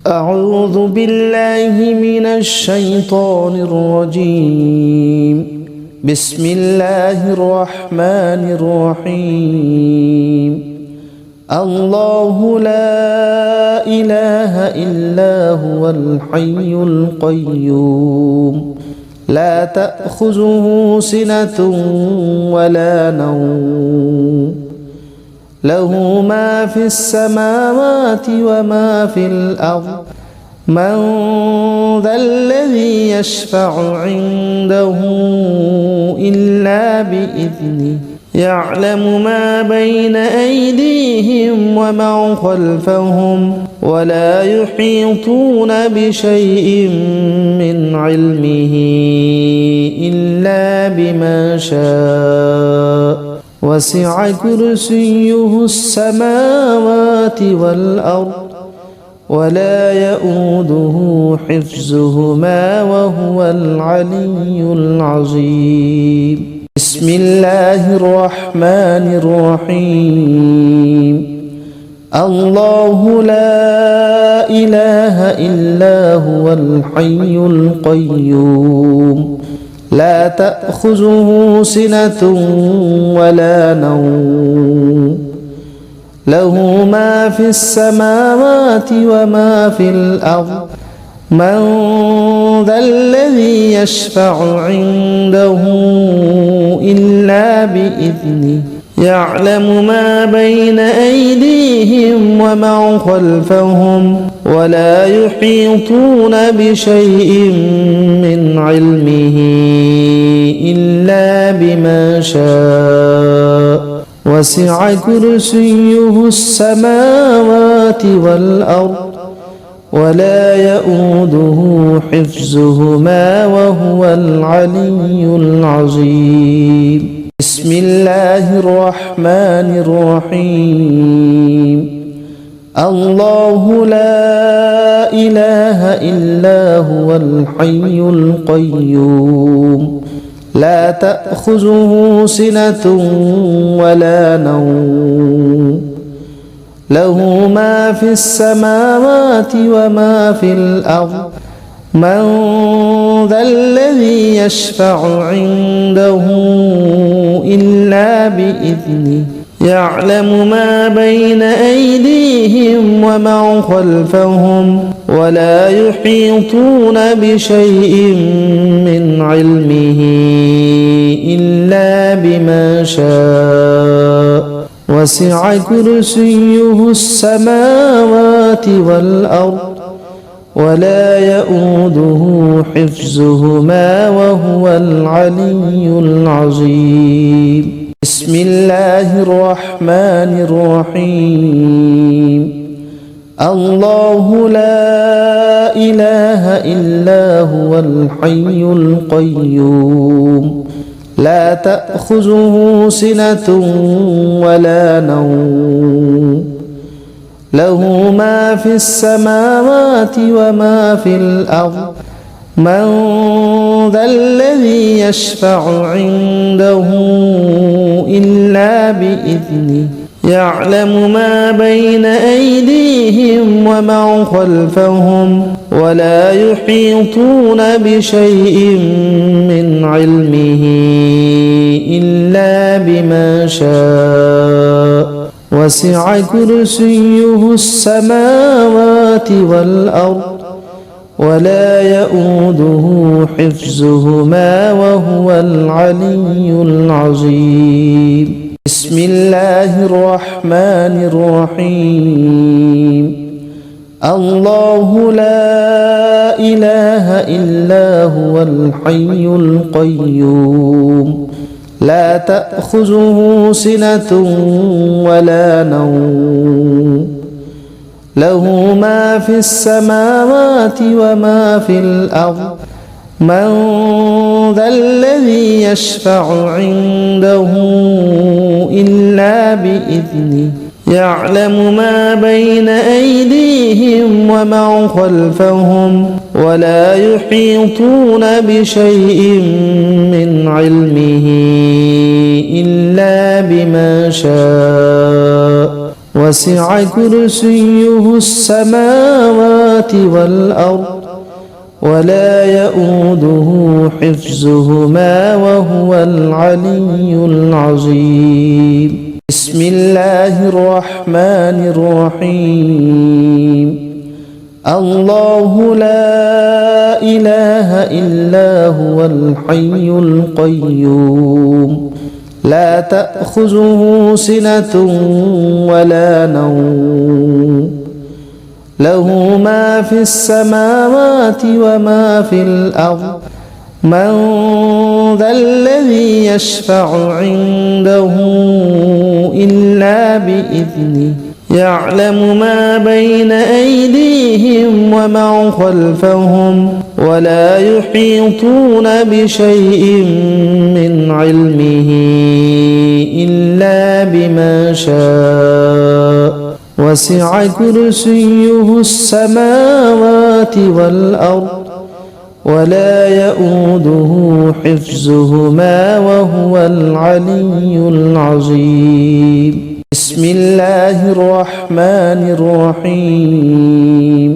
أعوذ بالله من الشيطان الرجيم. بسم الله الرحمن الرحيم. الله لا إله إلا هو الحي القيوم لا تأخذه سنة ولا نوم له ما في السماوات وما في الأرض من ذا الذي يشفع عنده إلا بإذنه يعلم ما بين أيديهم وما خلفهم ولا يحيطون بشيء من علمه إلا بما شاء وسع كرسيه السماوات والأرض ولا يؤوده حفظهما وهو العلي العظيم. بسم الله الرحمن الرحيم. الله لا إله إلا هو الحي القيوم لا تأخذه سنة ولا نوم له ما في السماوات وما في الأرض من ذا الذي يشفع عنده إلا بإذنه يعلم ما بين أيديهم وما خلفهم ولا يحيطون بشيء من علمه إلا بما شاء وسع كرسيه السماوات والأرض ولا يؤوده حفظهما وهو العلي العظيم. بسم الله الرحمن الرحيم. الله لا إله إلا هو الحي القيوم لا تأخذه سنة ولا نوم له ما في السماوات وما في الأرض من ذا الذي يشفع عنده إلا بإذنه يعلم ما بين أيديهم وما خلفهم ولا يحيطون بشيء من علمه إلا بما شاء وسع كرسيه السماوات والأرض ولا يؤوده حفظهما وهو العلي العظيم. بسم الله الرحمن الرحيم. الله لا إله إلا هو الحي القيوم لا تأخذه سنة ولا نوم له ما في السماوات وما في الأرض من ذا الذي يشفع عنده إلا بإذنه يعلم ما بين أيديهم وما خلفهم ولا يحيطون بشيء من علمه إلا بما شاء وسع كرسيه السماوات والأرض ولا يؤوده حفظهما وهو العلي العظيم. بسم الله الرحمن الرحيم. الله لا إله إلا هو الحي القيوم لا تأخذه سنة ولا نوم له ما في السماوات وما في الأرض من ذا الذي يشفع عنده إلا بإذنه يعلم ما بين أيديهم وما خلفهم ولا يحيطون بشيء من علمه إلا بما شاء وسع كرسيه السماوات والأرض ولا يؤوده حفظهما وهو العلي العظيم. بسم الله الرحمن الرحيم. الله لا إله إلا هو الحي القيوم لا تأخذه سنة ولا نوم له ما في السماوات وما في الأرض من ذا الذي يشفع عنده إلا بإذنه يعلم ما بين أيديهم وما خلفهم ولا يحيطون بشيء من علمه إلا بما شاء وسع كرسيه السماوات والأرض ولا يؤوده حفظهما وهو العلي العظيم. بسم الله الرحمن الرحيم.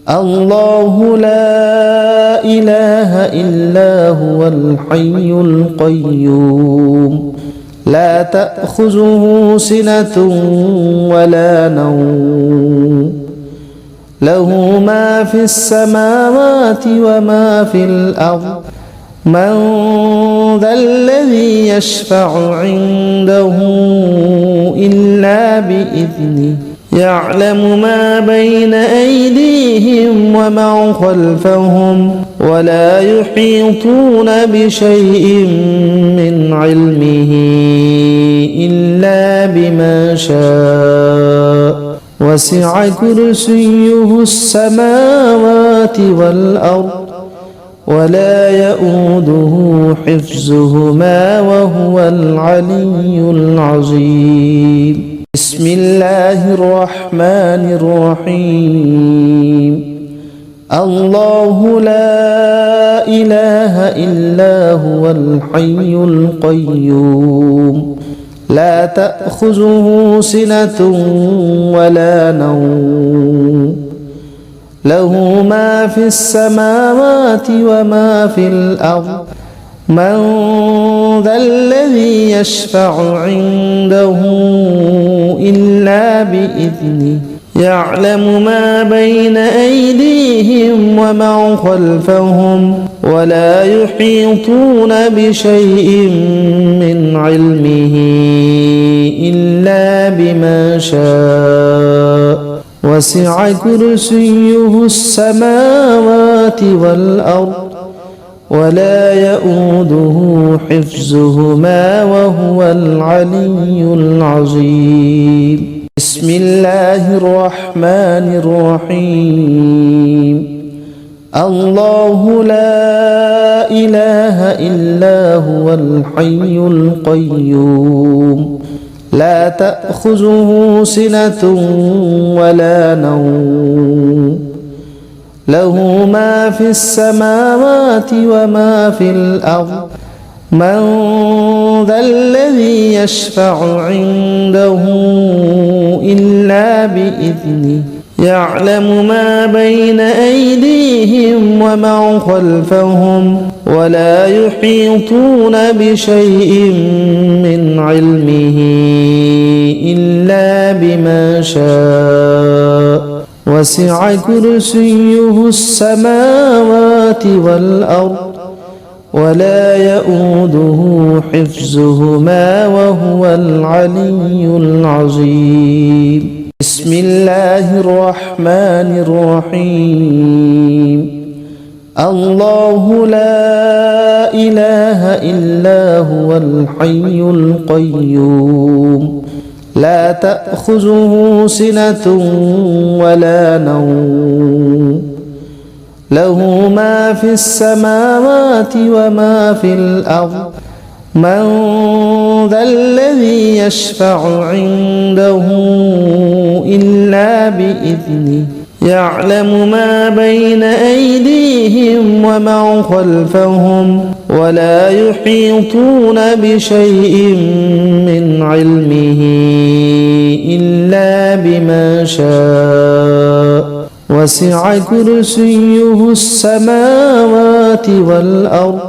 الله لا إله إلا هو الحي القيوم لا تأخذه سنة ولا نوم له ما في السماوات وما في الأرض من ذا الذي يشفع عنده إلا بإذنه يعلم ما بين أيديهم وما خلفهم ولا يحيطون بشيء من علمه إلا بما شاء وسع كرسيه السماوات والأرض ولا يؤوده حفظهما وهو العلي العظيم. بسم الله الرحمن الرحيم. الله لا إله إلا هو الحي القيوم لا تأخذه سنة ولا نوم له ما في السماوات وما في الأرض من ذا الذي يشفع عنده إلا بإذنه يعلم ما بين أيديهم وما خلفهم ولا يحيطون بشيء من علمه إلا بما شاء وسع كرسيه السماوات والأرض ولا يؤوده حفظهما وهو العلي العظيم. بسم الله الرحمن الرحيم. الله لا إله إلا هو الحي القيوم لا تأخذه سنة ولا نوم له ما في السماوات وما في الأرض من ذا الذي يشفع عنده إلا بإذنه يعلم ما بين أيديهم وما خلفهم ولا يحيطون بشيء من علمه إلا بما شاء وسع كرسيه السماوات والأرض ولا يؤوده حفظهما وهو العلي العظيم. بسم الله الرحمن الرحيم. الله لا إله إلا هو الحي القيوم لا تأخذه سنة ولا نوم له ما في السماوات وما في الأرض من ذا الذي يشفع عنده إلا بإذنه يعلم ما بين أيديهم وما خلفهم ولا يحيطون بشيء من علمه إلا بما شاء وسع كرسيه السماوات والأرض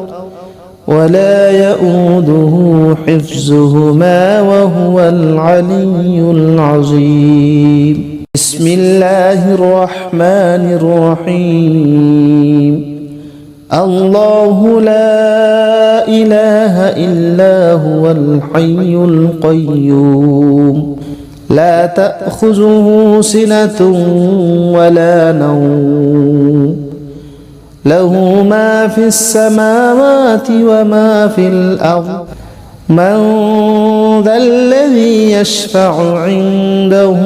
ولا يؤوده حفظهما وهو العلي العظيم. بسم الله الرحمن الرحيم. الله لا إله إلا هو الحي القيوم لا تأخذه سنة ولا نوم له ما في السماوات وما في الأرض من ذا الذي يشفع عنده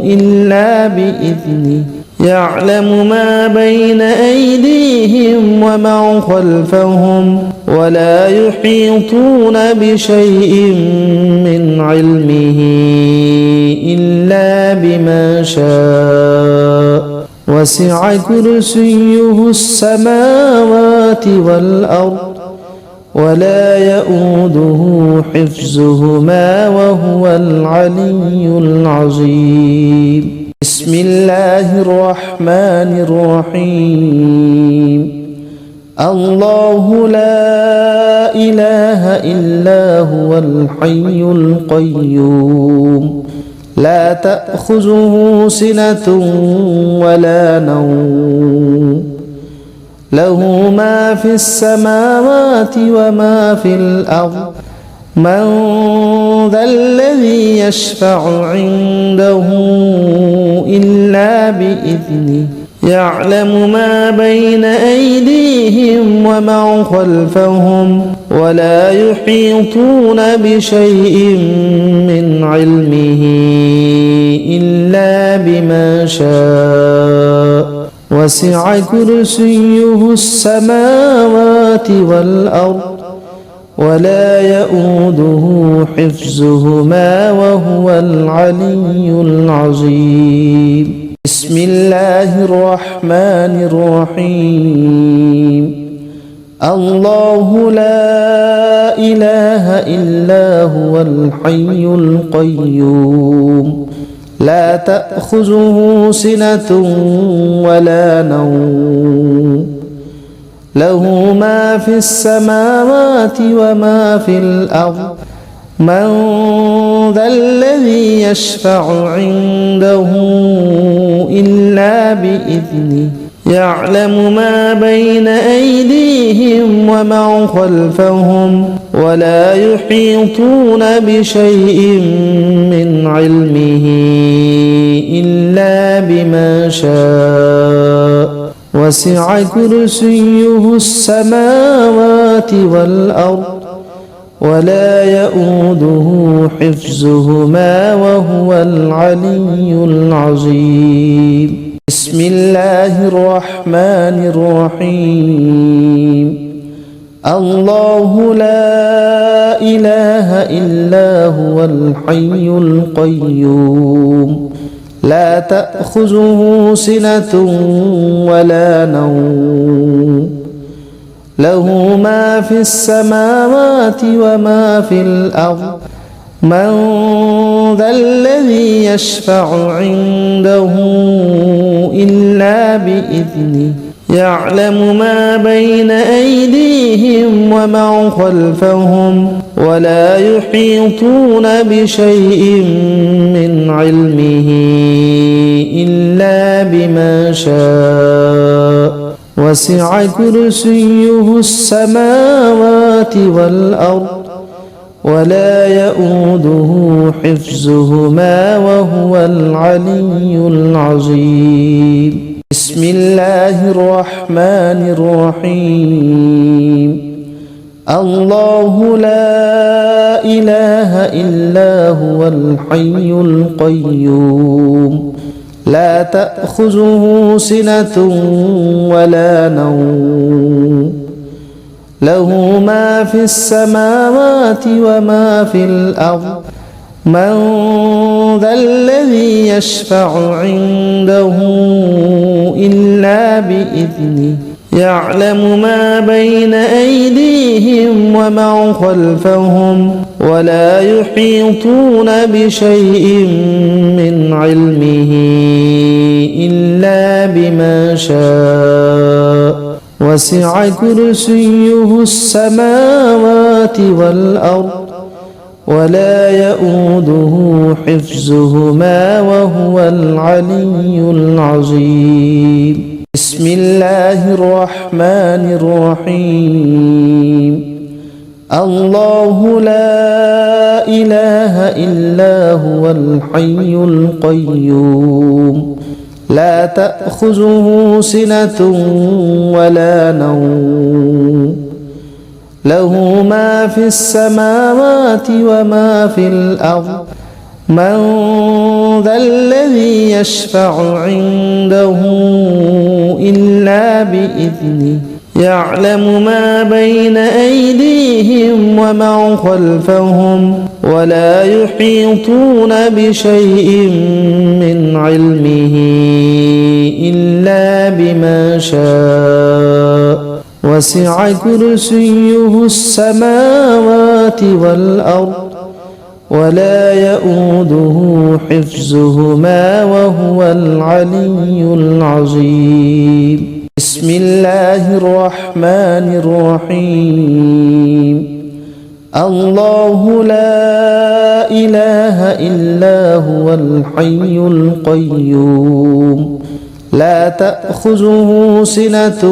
إلا بإذنه يعلم ما بين أيديهم وما خلفهم ولا يحيطون بشيء من علمه إلا بما شاء وسع كرسيه السماوات والأرض ولا يؤوده حفظهما وهو العلي العظيم. بسم الله الرحمن الرحيم. الله لا إله إلا هو الحي القيوم لا تأخذه سنة ولا نوم له ما في السماوات وما في الأرض من ذا الذي يشفع عنده إلا بإذنه يعلم ما بين أيديهم وما خلفهم ولا يحيطون بشيء من علمه إلا بما شاء وسع كرسيه السماوات والأرض ولا يؤوده حفظهما وهو العلي العظيم. بسم الله الرحمن الرحيم. الله لا إله إلا هو الحي القيوم لا تأخذه سنة ولا نوم له ما في السماوات وما في الأرض من ذا الذي يشفع عنده إلا بإذنه يعلم ما بين أيديهم وما خلفهم ولا يحيطون بشيء من علمه إلا بما شاء وسع كرسيه السماوات والأرض ولا يؤوده حفظهما وهو العلي العظيم. بسم الله الرحمن الرحيم. الله لا إله إلا هو الحي القيوم لا تأخذه سنة ولا نوم له ما في السماوات وما في الأرض من ذا الذي يشفع عنده إلا بإذنه يعلم ما بين أيديهم وما خلفهم ولا يحيطون بشيء من علمه إلا بما شاء وسع كرسيه السماوات والأرض ولا يؤوده حفظهما وهو العلي العظيم. بسم الله الرحمن الرحيم. الله لا إله إلا هو الحي القيوم لا تأخذه سنة ولا نوم له ما في السماوات وما في الأرض من ذا الذي يشفع عنده إلا بإذنه يعلم ما بين أيديهم وما خلفهم ولا يحيطون بشيء من علمه إلا بما شاء وسع كرسيه السماوات والأرض ولا يؤوده حفظهما وهو العلي العظيم. بسم الله الرحمن الرحيم. الله لا إله إلا هو الحي القيوم لا تأخذه سنة ولا نوم له ما في السماوات وما في الأرض من ذا الذي يشفع عنده إلا بإذنه يعلم ما بين أيديهم وما خلفهم ولا يحيطون بشيء من علمه إلا بما شاء وسع كرسيه السماوات والأرض ولا يؤوده حفظهما وهو العلي العظيم. بسم الله الرحمن الرحيم. الله لا إله إلا هو الحي القيوم لا تأخذه سنة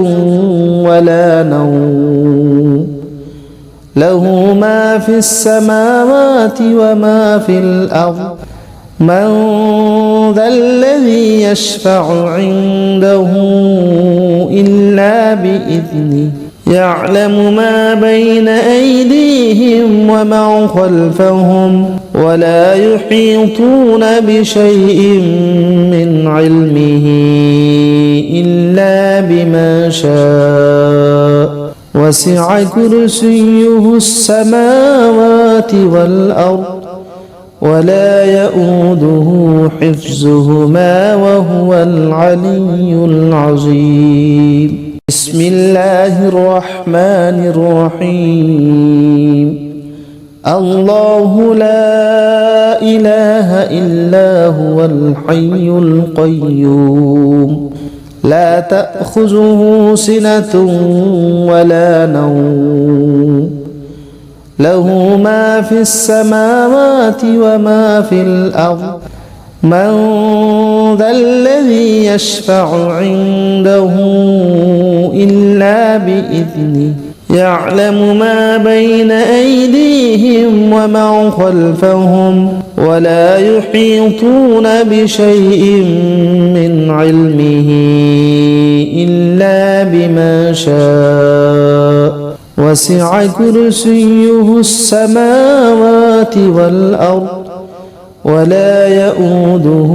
ولا نوم له ما في السماوات وما في الأرض من ذا الذي يشفع عنده إلا بإذنه يعلم ما بين أيديهم وما خلفهم ولا يحيطون بشيء من علمه إلا بما شاء وسع كرسيه السماوات والأرض ولا يؤوده حفظهما وهو العلي العظيم. بسم الله الرحمن الرحيم. الله لا إله إلا هو الحي القيوم لا تأخذه سنة ولا نوم له ما في السماوات وما في الأرض من ذا الذي يشفع عنده إلا بإذنه يعلم ما بين أيديهم وما خلفهم ولا يحيطون بشيء من علمه إلا بما شاء وسع كرسيه السماوات والأرض ولا يؤوده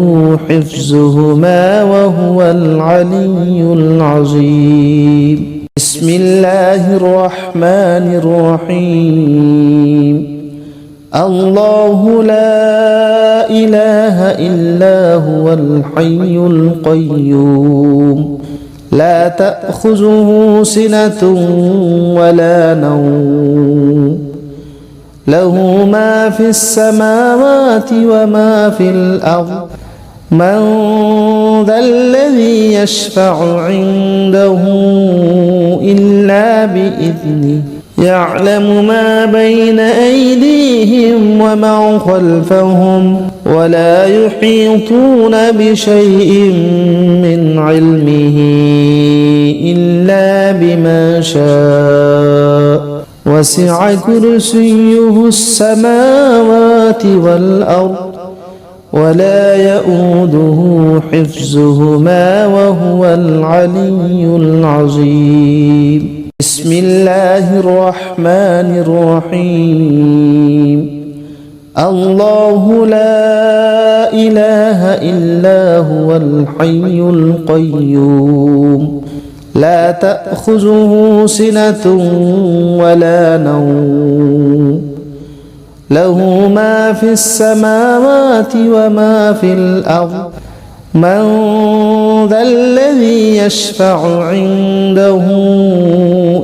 حفظهما وهو العلي العظيم. بسم الله الرحمن الرحيم. الله لا إله إلا هو الحي القيوم لا تأخذه سنة ولا نوم له ما في السماوات وما في الأرض من ذا الذي يشفع عنده إلا بإذنه يعلم ما بين أيديهم وما خلفهم ولا يحيطون بشيء من علمه إلا بما شاء وسع كرسيه السماوات والأرض ولا يؤوده حفظهما وهو العلي العظيم. بسم الله الرحمن الرحيم. الله لا إله إلا هو الحي القيوم لا تأخذه سنة ولا نوم له ما في السماوات وما في الأرض من ذا الذي يشفع عنده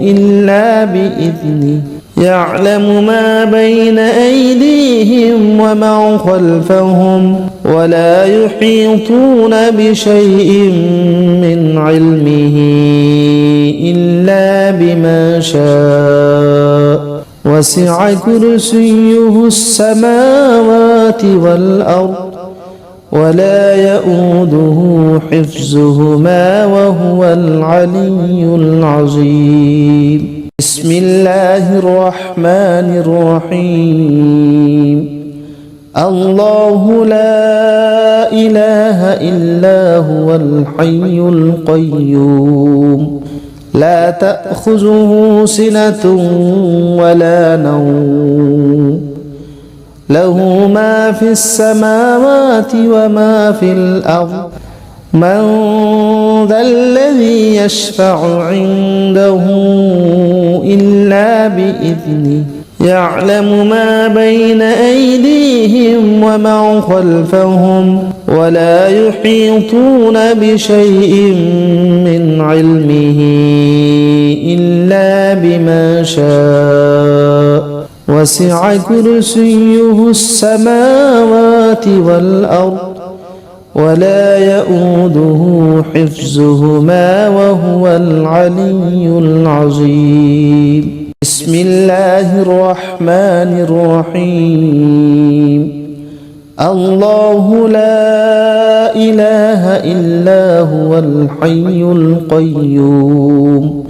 إلا بإذنه يعلم ما بين أيديهم وما خلفهم ولا يحيطون بشيء من علمه إلا بما شاء وسع كرسيه السماوات والأرض ولا يؤوده حفظهما وهو العلي العظيم. بسم الله الرحمن الرحيم. الله لا إله إلا هو الحي القيوم لا تأخذه سنة ولا نوم له ما في السماوات وما في الأرض من ذا الذي يشفع عنده إلا بإذنه يعلم ما بين أيديهم وما خلفهم ولا يحيطون بشيء من علمه إلا بما شاء وسع كرسيه السماوات والأرض ولا يؤوده حفظهما وهو العلي العظيم. بسم الله الرحمن الرحيم. الله لا إله إلا هو الحي القيوم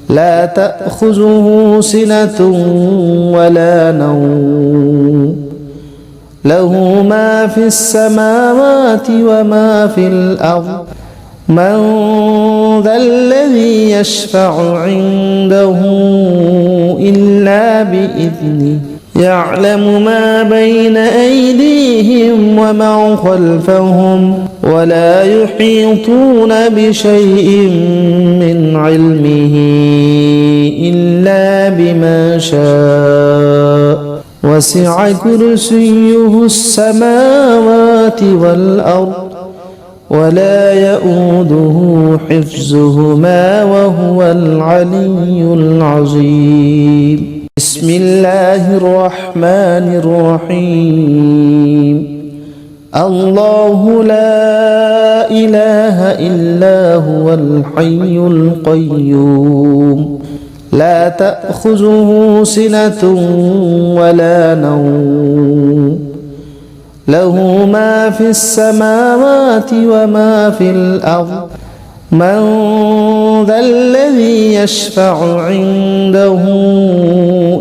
لا تأخذه سنة ولا نوم له ما في السماوات وما في الأرض من ذا الذي يشفع عنده إلا بإذنه يعلم ما بين أيديهم وما خلفهم ولا يحيطون بشيء من علمه إلا بما شاء وسع كرسيه السماوات والأرض ولا يؤوده حفظهما وهو العلي العظيم. بسم الله الرحمن الرحيم. الله لا إله إلا هو الحي القيوم لا تأخذه سنة ولا نوم له ما في السماوات وما في الأرض من ذا الذي يشفع عنده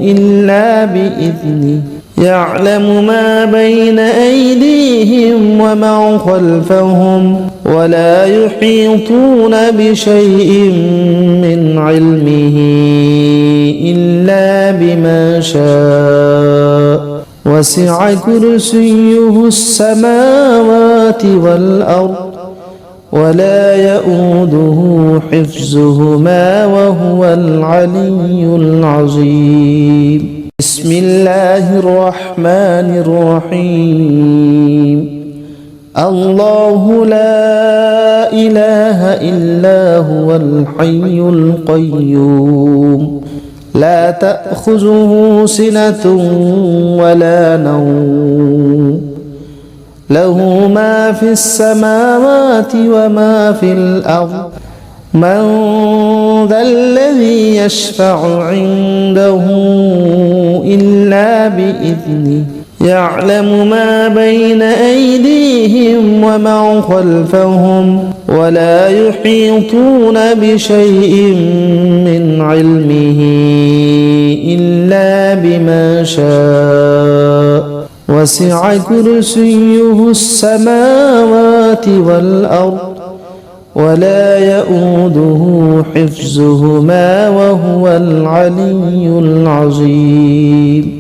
إلا بإذنه يعلم ما بين أيديهم وما خلفهم ولا يحيطون بشيء من علمه إلا بما شاء وسع كرسيه السماوات والأرض ولا يؤوده حفظهما وهو العلي العظيم. بسم الله الرحمن الرحيم. الله لا إله إلا هو الحي القيوم لا تأخذه سنة ولا نوم له ما في السماوات وما في الأرض من ذا الذي يشفع عنده إلا بإذنه يعلم ما بين أيديهم وما خلفهم ولا يحيطون بشيء من علمه إلا بما شاء وسع كرسيه السماوات والأرض ولا يؤوده حفظهما وهو العلي العظيم.